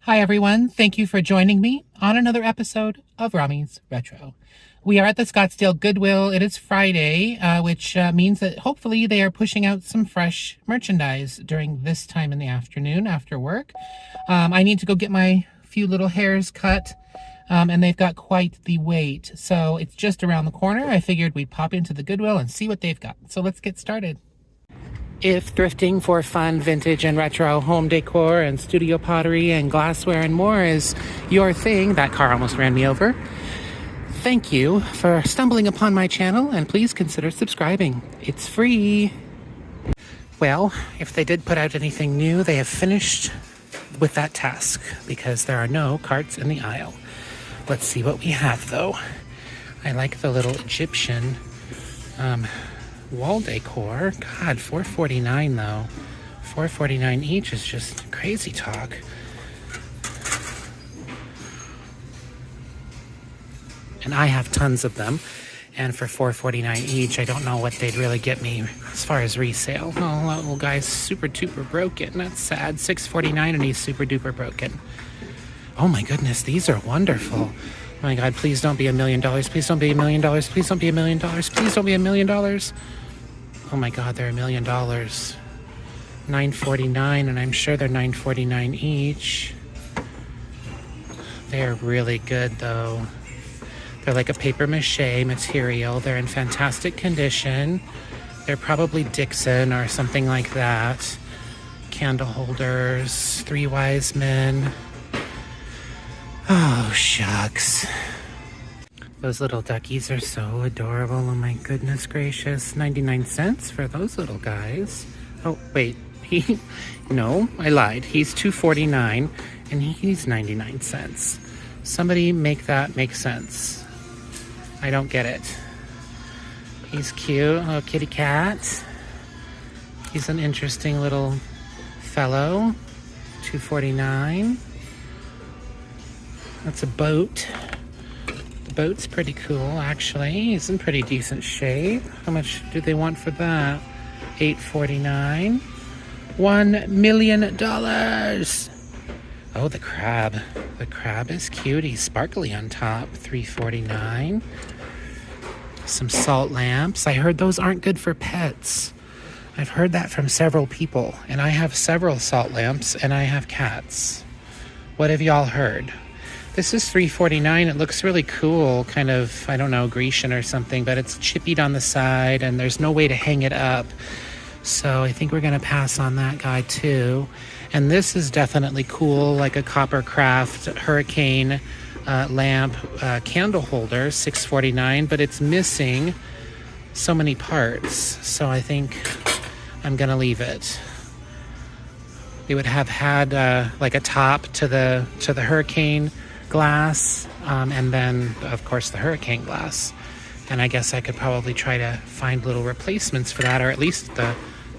Hi everyone, thank you for joining me on another episode of Rami's Retro. We are at the Scottsdale Goodwill. It is Friday, which means that hopefully they are pushing out some fresh merchandise during this time in the afternoon after work. I need to go get my few little hairs cut, and they've got quite the wait. So it's just around the corner. I figured we'd pop into the Goodwill and see what they've got. So let's get started. If thrifting for fun, vintage, and retro home decor and studio pottery and glassware and more is your thing, that car almost ran me over. Thank you for stumbling upon my channel, and please consider subscribing. It's free. Well, if they did put out anything new, they have finished with that task because there are no carts in the aisle. Let's see what we have though. I like the little Egyptian wall decor. God, $4.49 though. $4.49 each is just crazy talk. And I have tons of them. And for $4.49 each, I don't know what they'd really get me as far as resale. Oh, that little guy's super duper broken. That's sad. $6.49 and he's super duper broken. Oh my goodness, these are wonderful. Oh my God, please don't be $1 million. Please don't be $1 million. Please don't be $1 million. Please don't be $1 million. Oh my God, they're $1 million. $9.49, and I'm sure they're $9.49 each. They're really good though. They're like a paper mache material. They're in fantastic condition. They're probably Dixon or something like that. Candle holders, 3 wise men. Oh, shucks. Those little duckies are so adorable. Oh my goodness gracious. 99 cents for those little guys. Oh, wait. No, I lied. He's $2.49 and he's 99 cents. Somebody make that make sense. I don't get it. He's cute. Oh, kitty cat. He's an interesting little fellow. $2.49. That's a boat. The boat's pretty cool, actually. He's in pretty decent shape. How much do they want for that? $8.49. $1 million. Oh, the crab. The crab is cute. He's sparkly on top. $3.49. Some salt lamps. I heard those aren't good for pets. I've heard that from several people. And I have several salt lamps and I have cats. What have y'all heard? This is $3.49. It looks really cool, kind of, I don't know, Grecian or something, but it's chippied on the side and there's no way to hang it up. So I think we're gonna pass on that guy too. And this is definitely cool, like a copper craft hurricane lamp candle holder, $6.49, but it's missing so many parts. So I think I'm gonna leave it. They would have had like a top to the hurricane glass, and then of course the hurricane glass, and I guess I could probably try to find little replacements for that, or at least the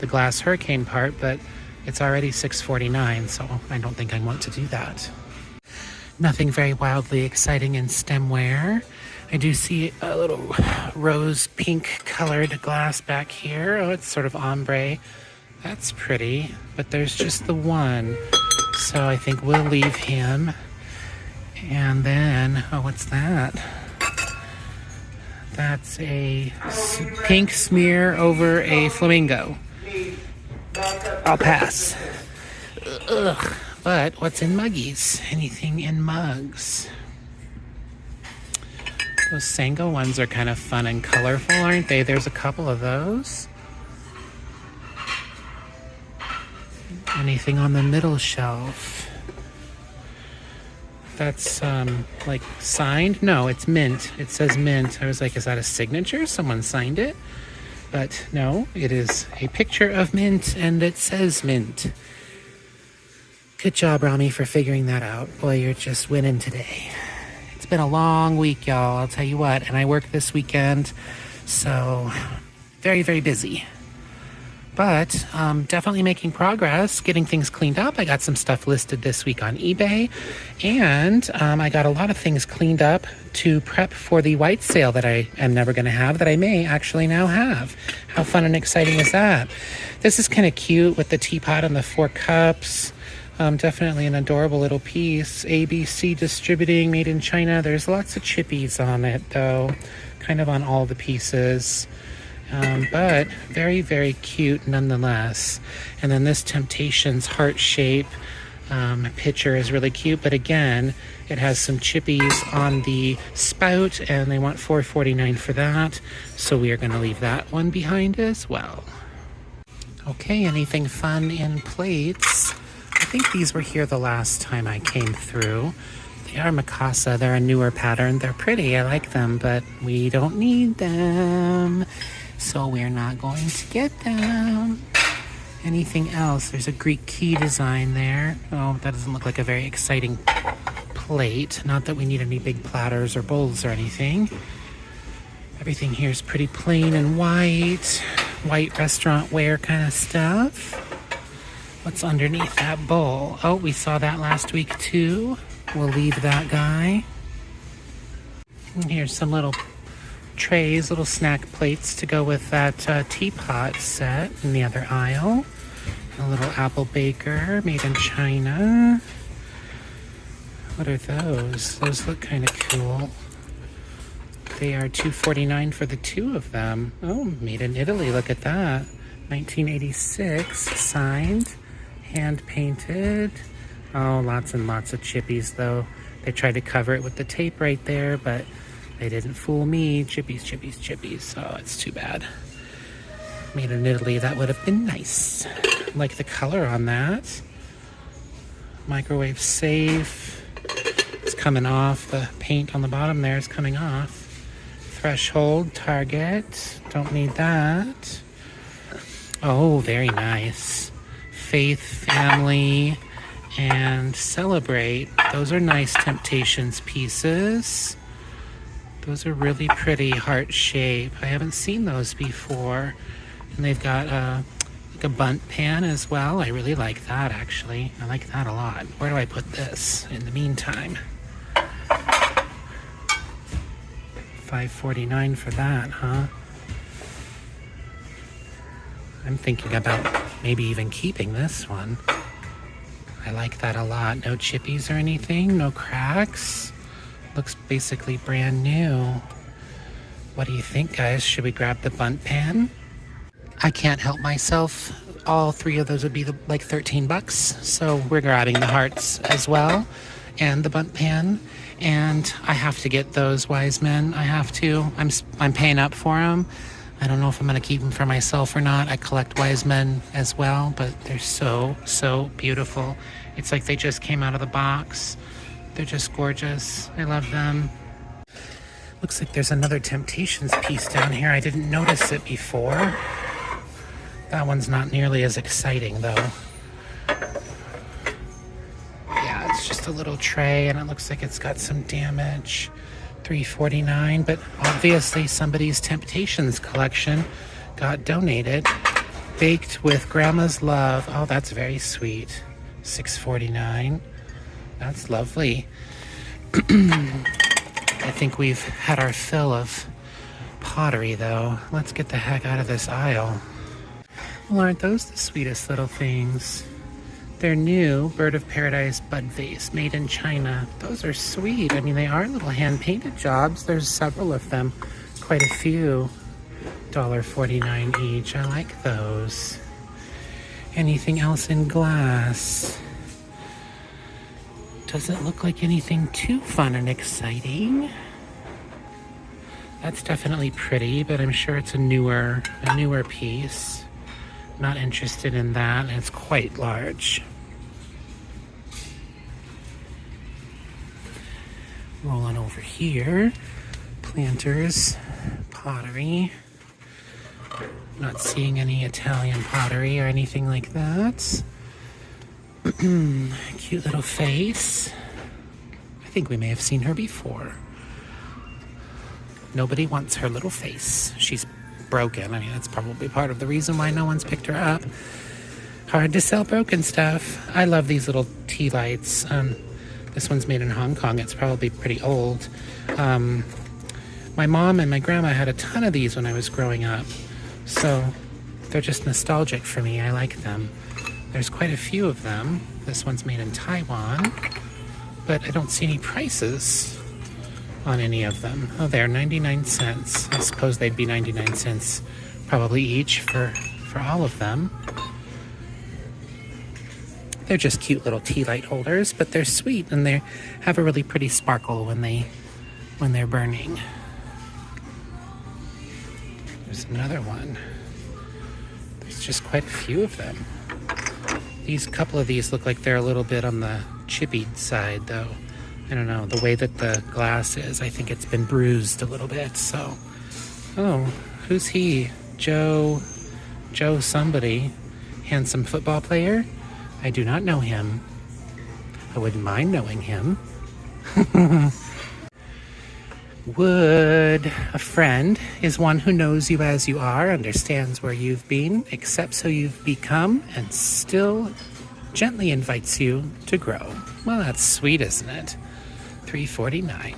glass hurricane part, but it's already $6.49, so I don't think I want to do that. Nothing very wildly exciting in stemware. I do see a little rose pink colored glass back here. Oh, it's sort of ombre. That's pretty, but there's just the one, so I think we'll leave him. And then, oh, what's that? That's a pink smear over a flamingo. I'll pass. Ugh. But what's in muggies? Anything in mugs? Those Sango ones are kind of fun and colorful, aren't they? There's a couple of those. Anything on the middle shelf? That's like signed? No, it's mint. It says mint. I was like, is that a signature? Someone signed it? But no, it is a picture of mint and it says mint. Good job, Rami, for figuring that out. Boy, you're just winning today. It's been a long week, y'all, I'll tell you what. And I work this weekend, so very, very busy. But definitely making progress, getting things cleaned up. I got some stuff listed this week on eBay, and I got a lot of things cleaned up to prep for the white sale that I am never going to have, that I may actually now have. How fun and exciting is that? This is kind of cute with the teapot and the 4 cups. Definitely an adorable little piece. ABC Distributing, made in China. There's lots of chippies on it, though, kind of on all the pieces. But very, very cute nonetheless. And then this Temptations heart shape picture is really cute, but again, it has some chippies on the spout, and they want $4.49 for that. So we are going to leave that one behind as well. Okay, anything fun in plates? I think these were here the last time I came through. They are Mikasa. They're a newer pattern. They're pretty. I like them, but we don't need them. So we're not going to get them. Anything else? There's a Greek key design there. Oh, that doesn't look like a very exciting plate. Not that we need any big platters or bowls or anything. Everything here is pretty plain and white. White restaurant wear kind of stuff. What's underneath that bowl? Oh, we saw that last week too. We'll leave that guy. And here's some little trays, little snack plates to go with that teapot set in the other aisle. A little apple baker made in China. What are those? Those look kind of cool. They are $2.49 for the two of them. Oh, made in Italy. Look at that. 1986, signed, hand painted. Oh, lots and lots of chippies though. They tried to cover it with the tape right there, but they didn't fool me. Chippies, chippies, chippies. Oh, it's too bad. Made in Italy, that would have been nice. Like the color on that. Microwave safe. It's coming off. The paint on the bottom there is coming off. Threshold, Target. Don't need that. Oh, very nice. Faith, Family, and Celebrate. Those are nice Temptations pieces. Those are really pretty heart shape. I haven't seen those before. And they've got like a bunt pan as well. I really like that, actually. I like that a lot. Where do I put this in the meantime? $5.49 for that, huh? I'm thinking about maybe even keeping this one. I like that a lot. No chippies or anything, no cracks. Looks basically brand new. What do you think, guys? Should we grab the bunt pan? I can't help myself. All three of those would be like 13 bucks. So we're grabbing the hearts as well and the bunt pan. And I have to get those wise men. I have to. I'm paying up for them. I don't know if I'm going to keep them for myself or not. I collect wise men as well, but they're so, so beautiful. It's like they just came out of the box. They're just gorgeous. I love them. Looks like there's another Temptations piece down here. I didn't notice it before. That one's not nearly as exciting, though. Yeah, it's just a little tray, and it looks like it's got some damage. $3.49, but obviously somebody's Temptations collection got donated. Baked with Grandma's Love. Oh, that's very sweet. $6.49. That's lovely. I think we've had our fill of pottery, though. Let's get the heck out of this aisle. Well, aren't those the sweetest little things? They're new. Bird of Paradise bud vase, made in China. Those are sweet. I mean, they are little hand-painted jobs. There's several of them. Quite a few. $1.49 each. I like those. Anything else in glass? Doesn't look like anything too fun and exciting. That's definitely pretty, but I'm sure it's a newer piece. Not interested in that, and it's quite large. Rolling over here, planters, pottery. Not seeing any Italian pottery or anything like that. Cute little face. I think we may have seen her before. Nobody wants her little face. She's broken. I mean, that's probably part of the reason why no one's picked her up. Hard to sell broken stuff. I love these little tea lights. This one's made in Hong Kong. It's probably pretty old. My mom and my grandma had a ton of these when I was growing up. So they're just nostalgic for me. I like them. There's quite a few of them. This one's made in Taiwan, but I don't see any prices on any of them. Oh, they're 99 cents. I suppose they'd be 99 cents probably each for all of them. They're just cute little tea light holders, but they're sweet and they have a really pretty sparkle when they're burning. There's another one. There's just quite a few of them. Couple of these look like they're a little bit on the chippy side, though. I don't know, the way that the glass is, I think it's been bruised a little bit, so. Oh, who's he? Joe somebody. Handsome football player? I do not know him. I wouldn't mind knowing him. Would a friend is one who knows you as you are, understands where you've been, accepts who you've become, and still gently invites you to grow. Well, that's sweet, isn't it? $3.49.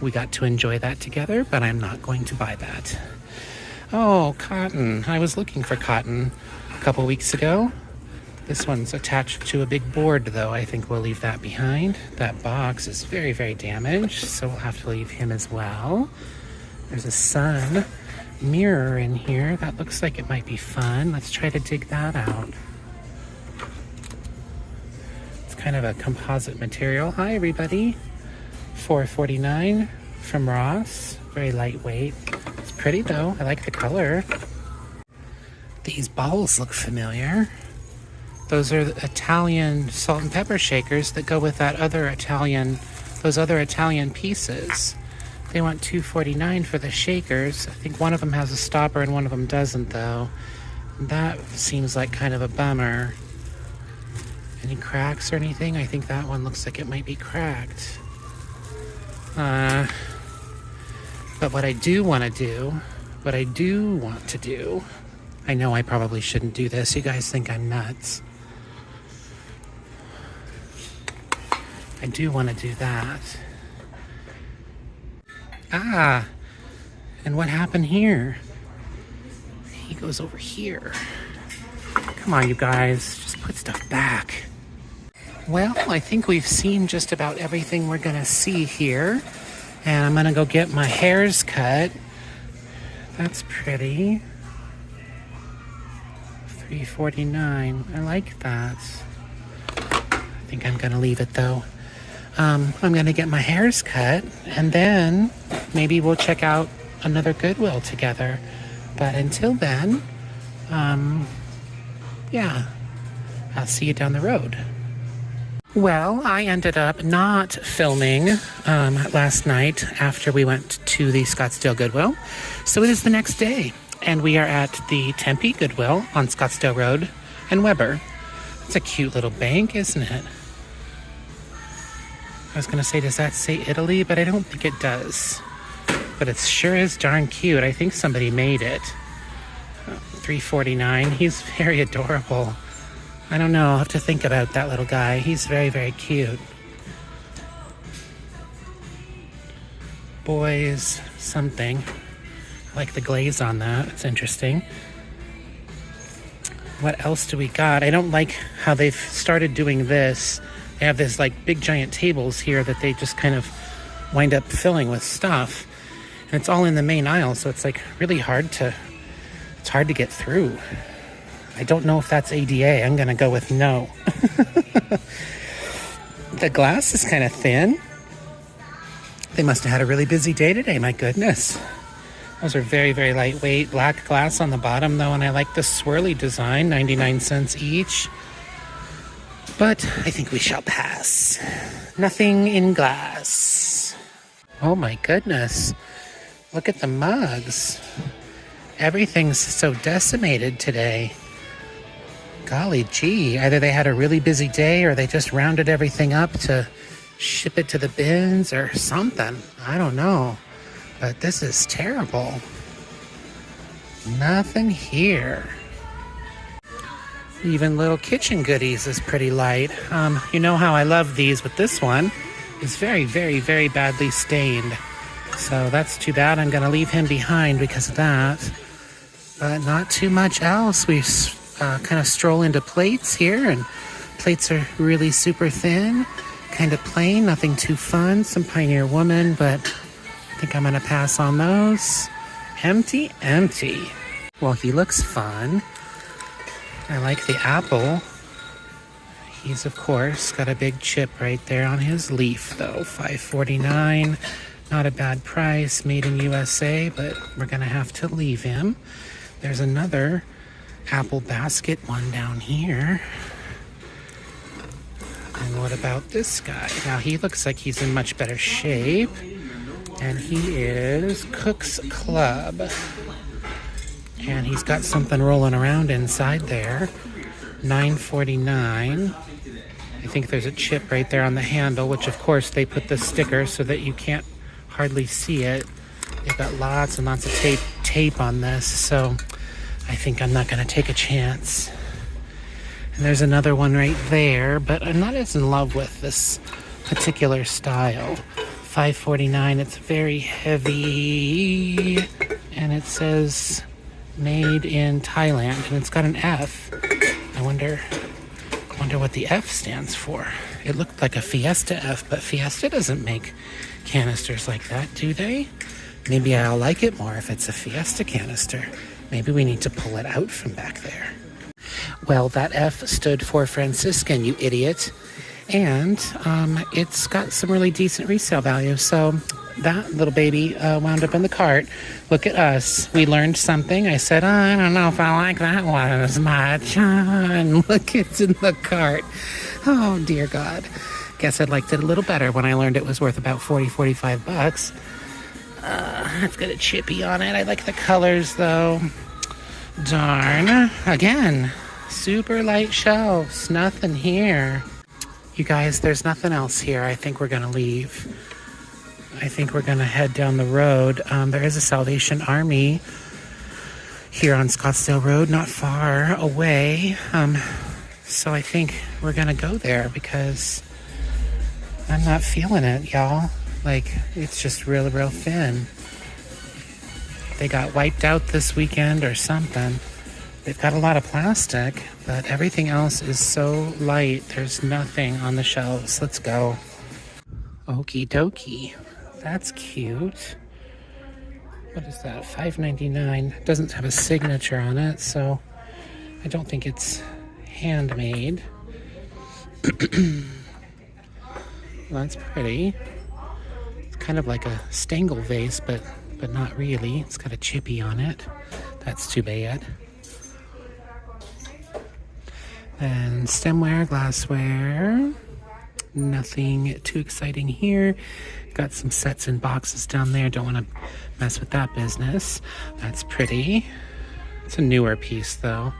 We got to enjoy that together, but I'm not going to buy that. Oh, cotton. I was looking for cotton a couple weeks ago. This one's attached to a big board, though. I think we'll leave that behind. That box is very, very damaged, so we'll have to leave him as well. There's a sun mirror in here. That looks like it might be fun. Let's try to dig that out. It's kind of a composite material. Hi, everybody. $4.49 from Ross. Very lightweight. It's pretty, though. I like the color. These bowls look familiar. Those are Italian salt and pepper shakers that go with those other Italian pieces. They want $2.49 for the shakers. I think one of them has a stopper and one of them doesn't, though. That seems like kind of a bummer. Any cracks or anything? I think that one looks like it might be cracked. But what I do want to do, I know I probably shouldn't do this. You guys think I'm nuts. I do want to do that. Ah, and what happened here? He goes over here. Come on, you guys, just put stuff back. Well, I think we've seen just about everything we're gonna see here. And I'm gonna go get my hairs cut. That's pretty. $3.49. I like that. I think I'm gonna leave it though. I'm gonna get my hairs cut and then maybe we'll check out another Goodwill together. But until then, yeah, I'll see you down the road. Well, I ended up not filming last night after we went to the Scottsdale Goodwill. So it is the next day, and we are at the Tempe Goodwill on Scottsdale Road and Weber. It's a cute little bank, isn't it? I was going to say, does that say Italy? But I don't think it does. But it sure is darn cute. I think somebody made it. $3.49. He's very adorable. I don't know. I'll have to think about that little guy. He's very, very cute. Boys something. I like the glaze on that. It's interesting. What else do we got? I don't like how they've started doing this. They have this like big giant tables here that they just kind of wind up filling with stuff. And it's all in the main aisle, so it's like really hard to get through. I don't know if that's ADA. I'm gonna go with no. The glass is kind of thin. They must have had a really busy day today, my goodness. Those are very, very lightweight. Black glass on the bottom though, and I like the swirly design, 99 cents each. But I think we shall pass. Nothing in glass. Oh my goodness. Look at the mugs. Everything's so decimated today. Golly gee, either they had a really busy day or they just rounded everything up to ship it to the bins or something. I don't know. But this is terrible. Nothing here. Even little kitchen goodies is pretty light. You know how I love these, but this one is very, very, very badly stained. So that's too bad. I'm going to leave him behind because of that. But not too much else. We kind of stroll into plates here and Plates are really super thin, kind of plain, nothing too fun. Some Pioneer Woman, but I think I'm gonna pass on those. Empty, empty. Well, he looks fun. I like the apple. He's, of course, got a big chip right there on his leaf, though. $5.49. Not a bad price. Made in USA, but we're going to have to leave him. There's another apple basket one down here. And what about this guy? Now, he looks like he's in much better shape. And he is Cook's Club. And he's got something rolling around inside there. $9.49. I think there's a chip right there on the handle, which of course they put the sticker so that you can't hardly see it. They've got lots and lots of tape on this, so I think I'm not going to take a chance. And there's another one right there, but I'm not as in love with this particular style. $5.49. It's very heavy, and it says made in Thailand, and it's got an F. I wonder what the F stands for. It looked like a Fiesta F, but Fiesta doesn't make canisters like that, do they? Maybe I'll like it more if it's a Fiesta canister. Maybe we need to pull it out from back there. Well, that F stood for Franciscan, you idiot. And it's got some really decent resale value. So that little baby wound up in the cart. Look at us. We learned something. I said, I don't know if I like that one as much. And look, it's in the cart. Oh, dear God. Guess I liked it a little better when I learned it was worth about $45. It's got a chippy on it. I like the colors, though. Darn. Again, super light shelves. Nothing here. You guys, there's nothing else here. I think we're going to leave. I think we're going to head down the road. There is a Salvation Army here on Scottsdale Road, not far away. So I think we're going to go there because I'm not feeling it, y'all. Like, it's just real thin. They got wiped out this weekend or something. They've got a lot of plastic, but everything else is so light. There's nothing on the shelves. Let's go. Okie dokie. That's cute. What is that? $5.99. Doesn't have a signature on it, so I don't think it's handmade. Well, that's pretty. It's kind of like a Stengel vase, but not really. It's got a chippy on it. That's too bad. And stemware, glassware. Nothing too exciting here. Got some sets and boxes down there. Don't want to mess with that business. That's pretty. It's a newer piece, though.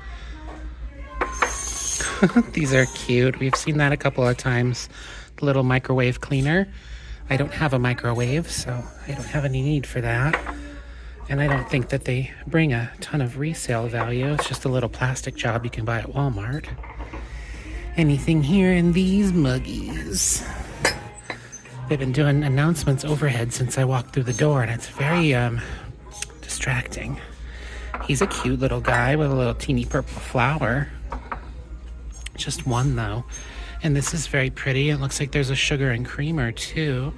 These are cute. We've seen that a couple of times. The little microwave cleaner. I don't have a microwave, so I don't have any need for that. And I don't think that they bring a ton of resale value. It's just a little plastic job you can buy at Walmart. Anything here in these muggies? They've been doing announcements overhead since I walked through the door, and it's very distracting. He's a cute little guy with a little teeny purple flower. Just one, though. And this is very pretty. It looks like there's a sugar and creamer, too.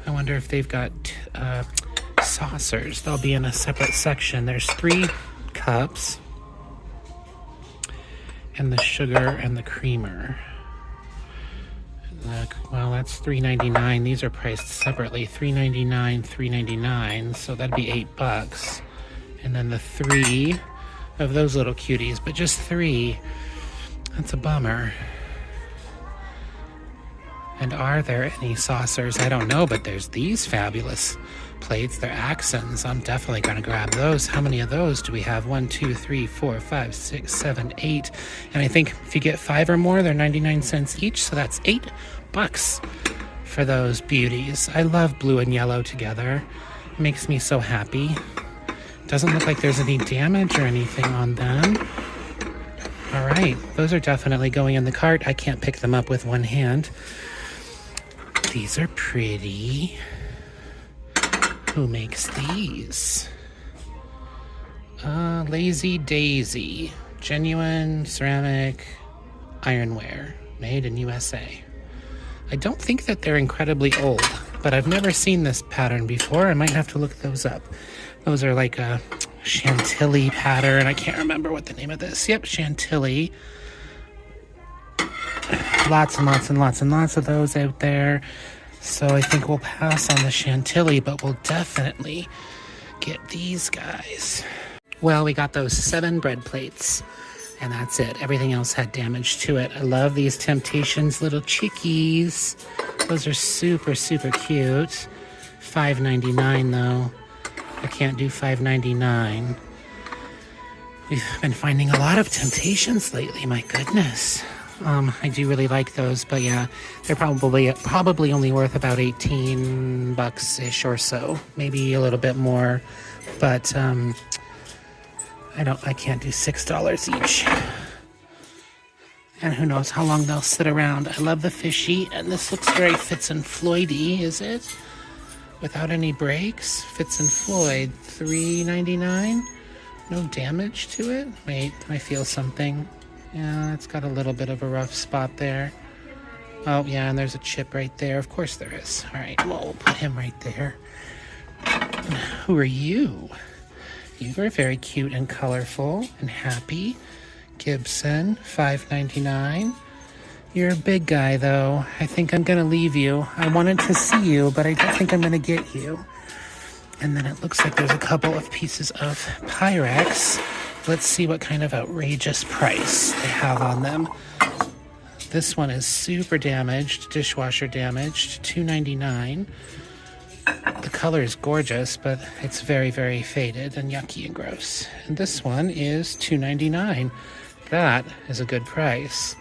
I wonder if they've got saucers. They'll be in a separate section. There's 3 cups. And the sugar and the creamer. Well, that's $3.99. These are priced separately. $3.99, $3.99. So that'd be $8. And then the 3 of those little cuties, but just 3. That's a bummer. And are there any saucers? I don't know, but there's these fabulous plates. They're accents. I'm definitely going to grab those. How many of those do we have? 1, 2, 3, 4, 5, 6, 7, 8. And I think if you get 5 or more, they're 99 cents each. So that's $8 for those beauties. I love blue and yellow together. It makes me so happy. Doesn't look like there's any damage or anything on them. All right, those are definitely going in the cart. I can't pick them up with one hand. These are pretty. Who makes these? Lazy Daisy. Genuine ceramic ironware. Made in USA. I don't think that they're incredibly old, but I've never seen this pattern before. I might have to look those up. Those are like a Chantilly pattern. I can't remember what the name of this. Yep, Chantilly. Lots and lots and lots and lots of those out there. So I think we'll pass on the Chantilly, but we'll definitely get these guys. Well, we got those 7 bread plates, and that's it. Everything else had damage to it. I love these Temptations little chickies. Those are super, super cute. $5.99 though. I can't do $5.99. We've been finding a lot of Temptations lately, my goodness. I do really like those, but yeah, they're probably only worth about 18 bucks-ish or so, maybe a little bit more, but I can't do $6 each. And who knows how long they'll sit around. I love the fishy, and this looks very Fitz and Floyd-y, is it? Without any breaks. Fitz and Floyd, $3.99. No damage to it. Wait, I feel something. Yeah, it's got a little bit of a rough spot there. Oh, yeah, and there's a chip right there. Of course there is. All right, well, we'll put him right there. Who are you? You are very cute and colorful and happy. Gibson, $5.99. You're a big guy, though. I think I'm going to leave you. I wanted to see you, but I don't think I'm going to get you. And then it looks like there's a couple of pieces of Pyrex. Let's see what kind of outrageous price they have on them. This one is super damaged, dishwasher damaged, $2.99. The color is gorgeous, but it's very, very faded and yucky and gross. And this one is $2.99. That is a good price.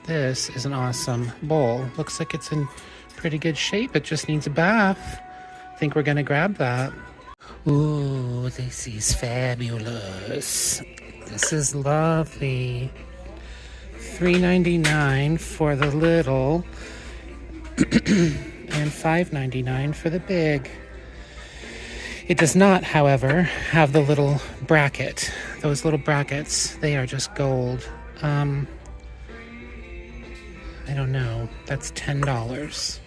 This is an awesome bowl. Looks like it's in pretty good shape. It just needs a bath. I think we're gonna grab that. Ooh, this is fabulous. This is lovely. $3.99 for the little and $5.99 for the big. It does not, however, have the little bracket. Those little brackets, they are just gold. I don't know. That's $10.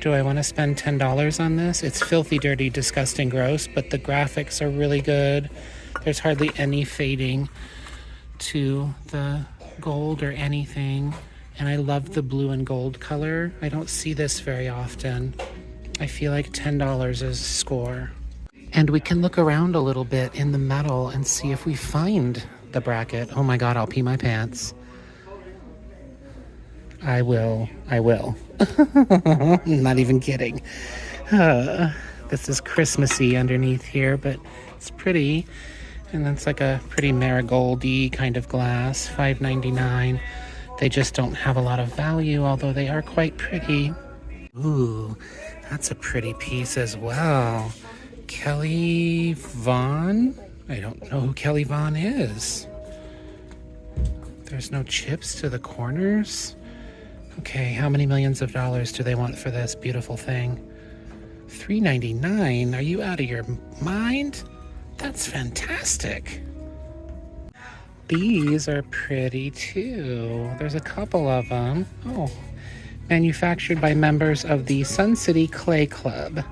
Do I want to spend $10 on this? It's filthy, dirty, disgusting, gross, but the graphics are really good. There's hardly any fading to the gold or anything. And I love the blue and gold color. I don't see this very often. I feel like $10 is a score. And we can look around a little bit in the metal and see if we find the bracket. Oh my God, I'll pee my pants. I will. I'm not even kidding. This is Christmassy underneath here, but it's pretty. And that's like a pretty marigold-y kind of glass, $5.99. They just don't have a lot of value, although they are quite pretty. Ooh, that's a pretty piece as well. Kelly Vaughn? I don't know who Kelly Vaughn is. There's no chips to the corners. Okay, how many millions of dollars do they want for this beautiful thing? $3.99? Are you out of your mind? That's fantastic. These are pretty too. There's a couple of them. Oh, manufactured by members of the Sun City Clay Club.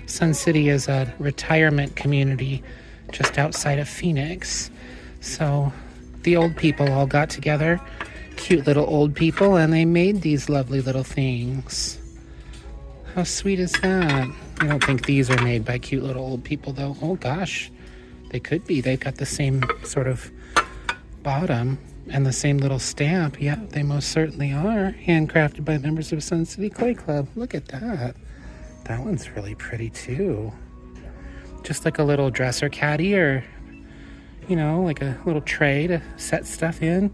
Sun City is a retirement community just outside of Phoenix. So the old people all got together, cute little old people, and they made these lovely little things. How sweet is that? I don't think these are made by cute little old people though. Oh gosh, they could be. They've got the same sort of bottom and the same little stamp. Yeah, they most certainly are. Handcrafted by members of Sun City Clay Club. Look at that. That one's really pretty too. Just like a little dresser caddy, or, you know, like a little tray to set stuff in.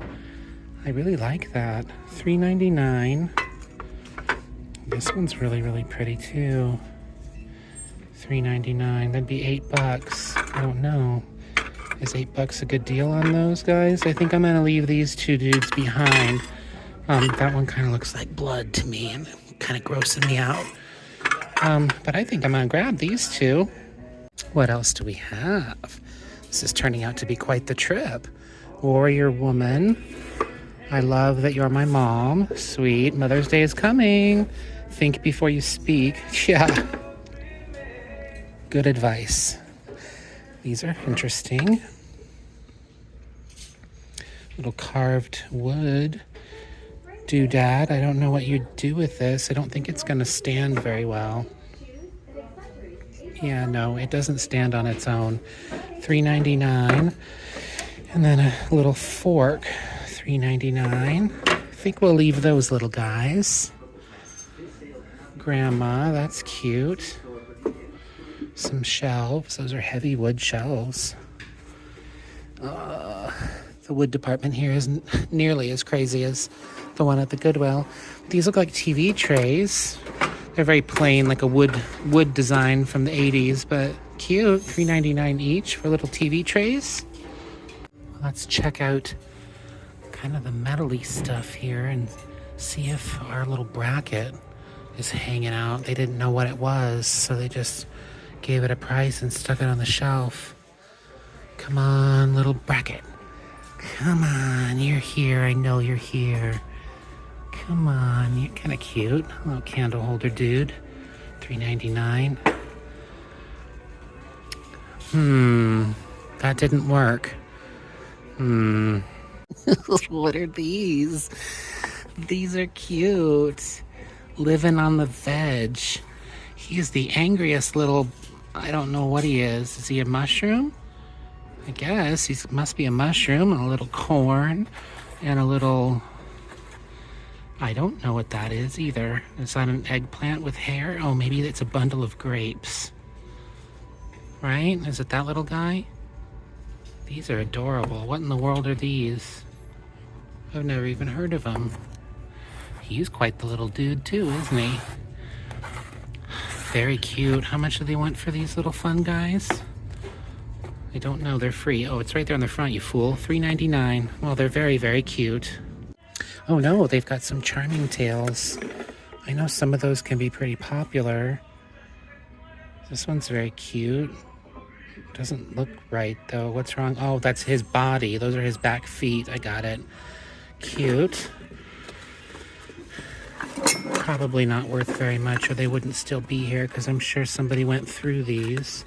I really like that. $3.99. This one's really, really pretty too. $3.99. That'd be $8. I don't know. Is $8 a good deal on those guys? I think I'm gonna leave these two dudes behind. That one kind of looks like blood to me and kind of grossing me out. But I think I'm gonna grab these two. What else do we have? This is turning out to be quite the trip. Warrior Woman. I love that you're my mom. Sweet. Mother's Day is coming. Think before you speak. Yeah. Good advice. These are interesting. Little carved wood doodad. I don't know what you'd do with this. I don't think it's going to stand very well. Yeah, no, it doesn't stand on its own. $3.99. And then a little fork, $3.99. I think we'll leave those little guys. Grandma, that's cute. Some shelves. Those are heavy wood shelves. The wood department here isn't nearly as crazy as the one at the Goodwill. These look like TV trays. They're very plain, like a wood design from the 80s, but cute. $3.99 each for little TV trays. Let's check out kind of the metal-y stuff here and see if our little bracket is hanging out. They didn't know what it was, so they just gave it a price and stuck it on the shelf. Come on, little bracket. Come on, you're here. I know you're here. Come on, you're kind of cute. Little candle holder dude. $3.99. That didn't work. What are these? These are cute. Living on the veg. He's the angriest little... I don't know what he is. Is he a mushroom? I guess. He must be a mushroom. And a little corn. And a little... I don't know what that is either. Is that an eggplant with hair? Oh, maybe it's a bundle of grapes. Right? Is it that little guy? These are adorable. What in the world are these? I've never even heard of him. He's quite the little dude too, isn't he? Very cute. How much do they want for these little fun guys? I don't know. They're free. Oh, it's right there on the front, you fool. $3.99. Well, they're very, very cute. Oh no, they've got some charming tails. I know some of those can be pretty popular. This one's very cute. Doesn't look right though. What's wrong? Oh, that's his body. Those are his back feet. I got it. Cute. Probably not worth very much or they wouldn't still be here because I'm sure somebody went through these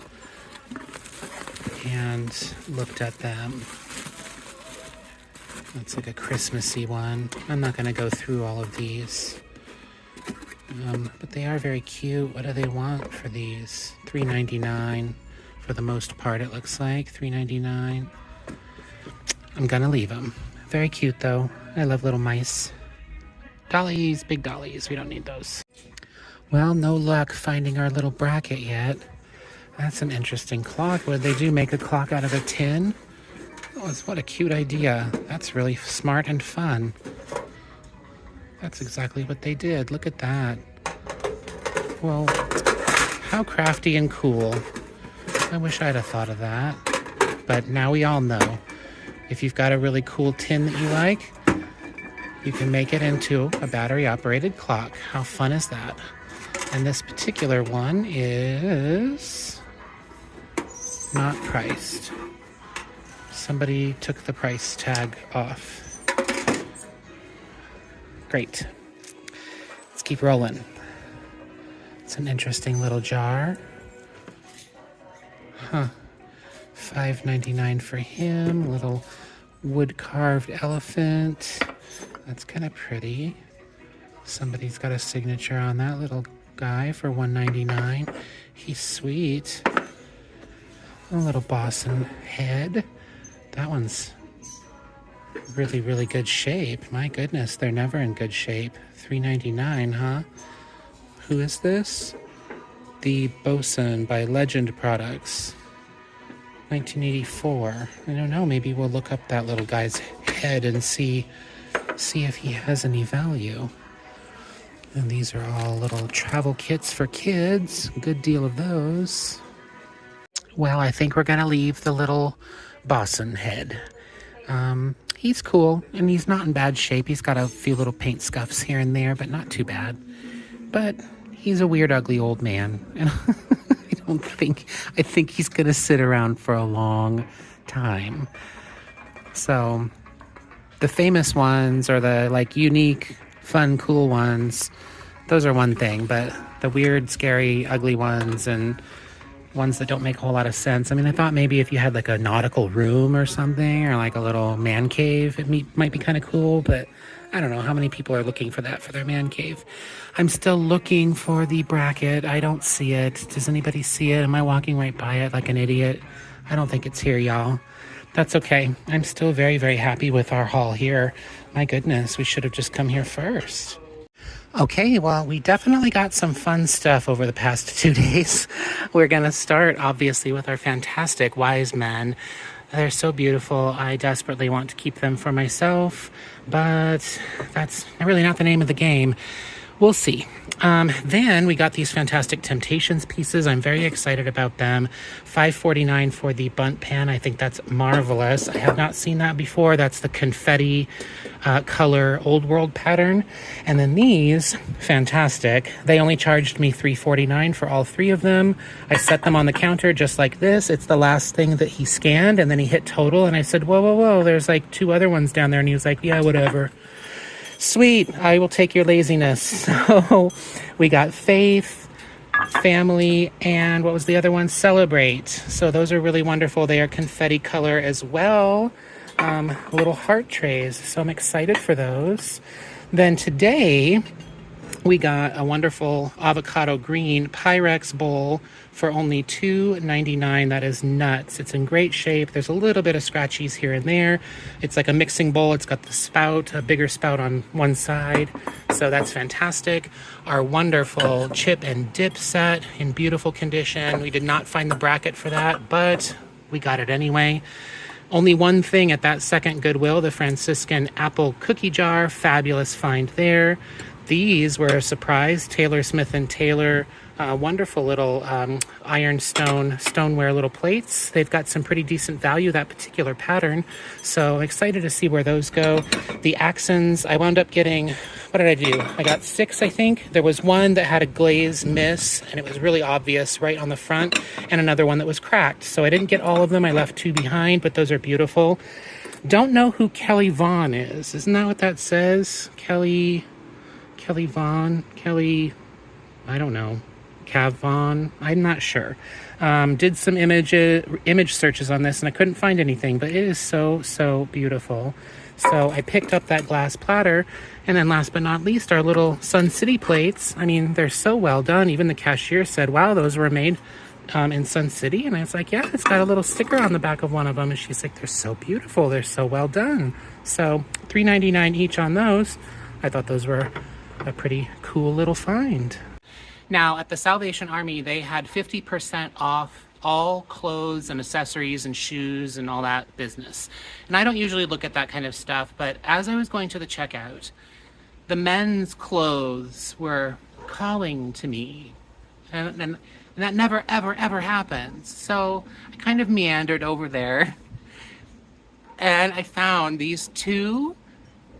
and looked at them. That's like a Christmassy one. I'm not going to go through all of these. But they are very cute. What do they want for these? $3.99 for the most part, it looks like. $3.99. I'm going to leave them. Very cute, though. I love little mice. Dollies, big dollies. We don't need those. Well, no luck finding our little bracket yet. That's an interesting clock. What did they do? Make a clock out of a tin? Oh, what a cute idea. That's really smart and fun. That's exactly what they did. Look at that. Well, how crafty and cool. I wish I'd have thought of that. But now we all know. If you've got a really cool tin that you like, you can make it into a battery-operated clock. How fun is that? And this particular one is not priced. Somebody took the price tag off. Great. Let's keep rolling. It's an interesting little jar. Huh. $5.99 for him. Little wood-carved elephant. That's kind of pretty. Somebody's got a signature on that little guy for $1.99. He's sweet. A little Boston head. That one's really, really good shape. My goodness, they're never in good shape. $3.99, huh? Who is this? The Bosun by Legend Products. 1984. I don't know, maybe we'll look up that little guy's head and see if he has any value. And these are all little travel kits for kids. Good deal of those. Well, I think we're gonna leave the little Bosun head. He's cool, and he's not in bad shape. He's got a few little paint scuffs here and there, but not too bad. But he's a weird, ugly old man, and I think he's gonna sit around for a long time. So the famous ones or the like unique, fun, cool ones, those are one thing, but the weird, scary, ugly ones and ones that don't make a whole lot of sense. I mean, I thought maybe if you had like a nautical room or something, or like a little man cave, it might be kind of cool, but I don't know how many people are looking for that for their man cave. I'm still looking for the bracket. I don't see it. Does anybody see it? Am I walking right by it like an idiot? I don't think it's here, y'all. That's okay. I'm still very, very happy with our haul here. My goodness, we should have just come here first. Okay, well, we definitely got some fun stuff over the past 2 days. We're going to start, obviously, with our fantastic wise men. They're so beautiful. I desperately want to keep them for myself, but that's really not the name of the game. We'll see. Then we got these fantastic Temptations pieces. I'm very excited about them. $5.49 for the bunt pan. I think that's marvelous. I have not seen that before. That's the confetti color old world pattern. And then these, fantastic. They only charged me $3.49 for all 3 of them. I set them on the counter just like this. It's the last thing that he scanned, and then he hit total. And I said, whoa, whoa, whoa, there's like 2 other ones down there. And he was like, yeah, whatever. Sweet, I will take your laziness. So we got Faith, Family, and what was the other one? Celebrate. So those are really wonderful. They are confetti color as well. Little heart trays. So I'm excited for those. Then today we got a wonderful avocado green Pyrex bowl for only $2.99. That is nuts. It's in great shape. There's a little bit of scratchies here and there. It's like a mixing bowl. It's got the spout, a bigger spout on one side. So that's fantastic. Our wonderful chip and dip set in beautiful condition. We did not find the bracket for that, but we got it anyway. Only one thing at that second Goodwill, the Franciscan apple cookie jar. Fabulous find there. These were a surprise. Taylor Smith and Taylor, wonderful little stoneware little plates. They've got some pretty decent value, that particular pattern. So I'm excited to see where those go. The accents, I wound up getting, what did I do? I got 6, I think. There was one that had a glaze miss, and it was really obvious right on the front, and another one that was cracked. So I didn't get all of them. I left 2 behind, but those are beautiful. Don't know who Kelly Vaughn is. Isn't that what that says? Kelly Vaughn, I don't know, Cav Vaughn, I'm not sure. Did some image searches on this, and I couldn't find anything, but it is so, so beautiful. So I picked up that glass platter, and then last but not least, our little Sun City plates. I mean, they're so well done. Even the cashier said, wow, those were made in Sun City. And I was like, yeah, it's got a little sticker on the back of one of them. And she's like, they're so beautiful. They're so well done. So $3.99 each on those. I thought those were a pretty cool little find. Now, at the Salvation Army, they had 50% off all clothes and accessories and shoes and all that business. And I don't usually look at that kind of stuff, but as I was going to the checkout, the men's clothes were calling to me. And that never, ever, ever happens. So I kind of meandered over there, and I found these 2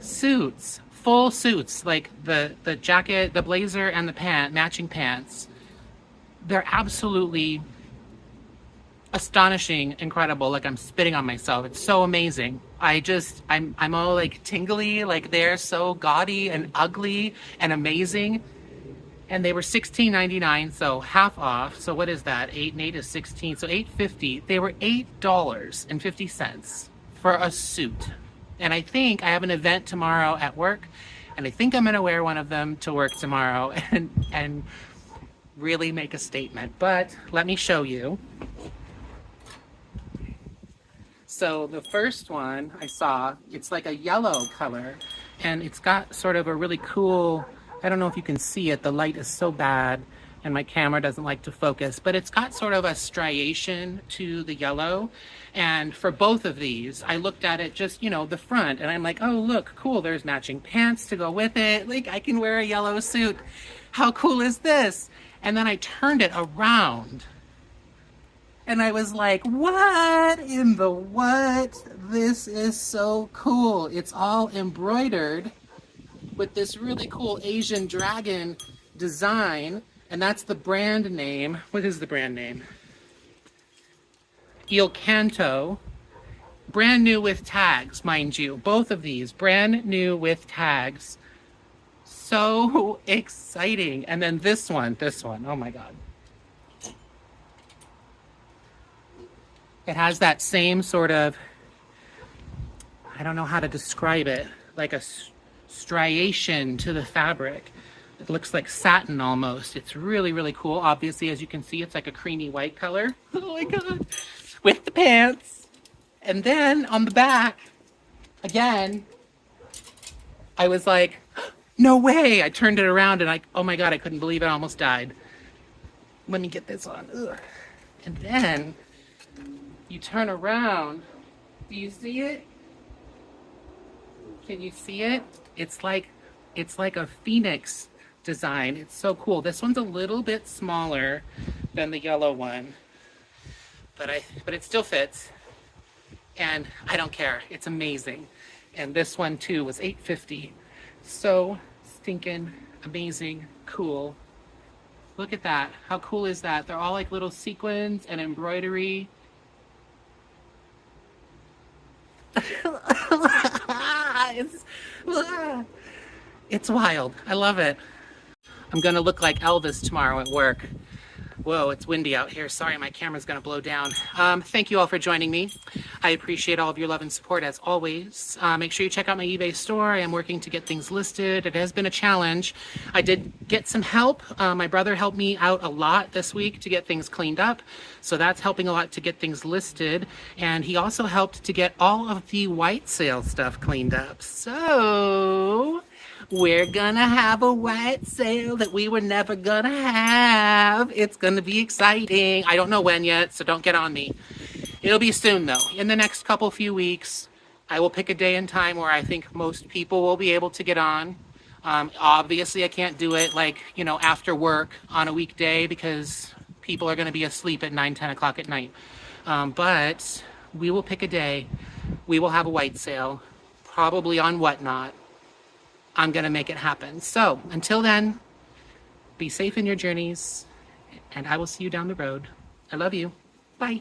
suits, full suits, like the jacket, the blazer, and the matching pants. They're absolutely astonishing, incredible. Like, I'm spitting on myself. It's so amazing. I'm all like tingly, like they're so gaudy and ugly and amazing. And they were $16.99, so half off. So what is that? 8 and 8 is 16, so $8.50. They were $8.50 for a suit. And I think I have an event tomorrow at work, and I think I'm gonna wear one of them to work tomorrow and really make a statement. But let me show you. So the first one I saw, it's like a yellow color, and it's got sort of a really cool, I don't know if you can see it, the light is so bad and my camera doesn't like to focus, but it's got sort of a striation to the yellow. And for both of these, I looked at it just, the front, and I'm like, oh, look, cool, there's matching pants to go with it. Like, I can wear a yellow suit. How cool is this? And then I turned it around, and I was like, what in the what? This is so cool. It's all embroidered with this really cool Asian dragon design. And that's the brand name. What is the brand name? Il Canto brand new with tags, mind you. Both of these, brand new with tags. So exciting. And then this one, oh my God. It has that same sort of, I don't know how to describe it, like a striation to the fabric. It looks like satin almost. It's really, really cool. Obviously, as you can see, it's like a creamy white color. Oh my God. With the pants. And then on the back, again, I was like, no way. I turned it around and oh my God, I couldn't believe it. I almost died. Let me get this on. Ugh. And then you turn around. Do you see it? Can you see it? It's like a phoenix design. It's so cool. This one's a little bit smaller than the yellow one, but it still fits. And I don't care. It's amazing. And this one too was $8.50. So stinking amazing, cool. Look at that. How cool is that? They're all like little sequins and embroidery. It's wild. I love it. I'm gonna look like Elvis tomorrow at work. Whoa, it's windy out here. Sorry, my camera's gonna blow down. Thank you all for joining me. I appreciate all of your love and support as always. Make sure you check out my eBay store. I am working to get things listed. It has been a challenge. I did get some help. My brother helped me out a lot this week to get things cleaned up. So that's helping a lot to get things listed. And he also helped to get all of the white sale stuff cleaned up. So we're gonna have a white sale that we were never gonna have. It's gonna be exciting. I don't know when yet, so don't get on me. It'll be soon though. In the next few weeks, I will pick a day and time where I think most people will be able to get on. Obviously I can't do it like, after work on a weekday because people are gonna be asleep at 9, 10 o'clock at night. But we will pick a day. We will have a white sale, probably on Whatnot. I'm gonna make it happen. So until then, be safe in your journeys, and I will see you down the road. I love you. Bye.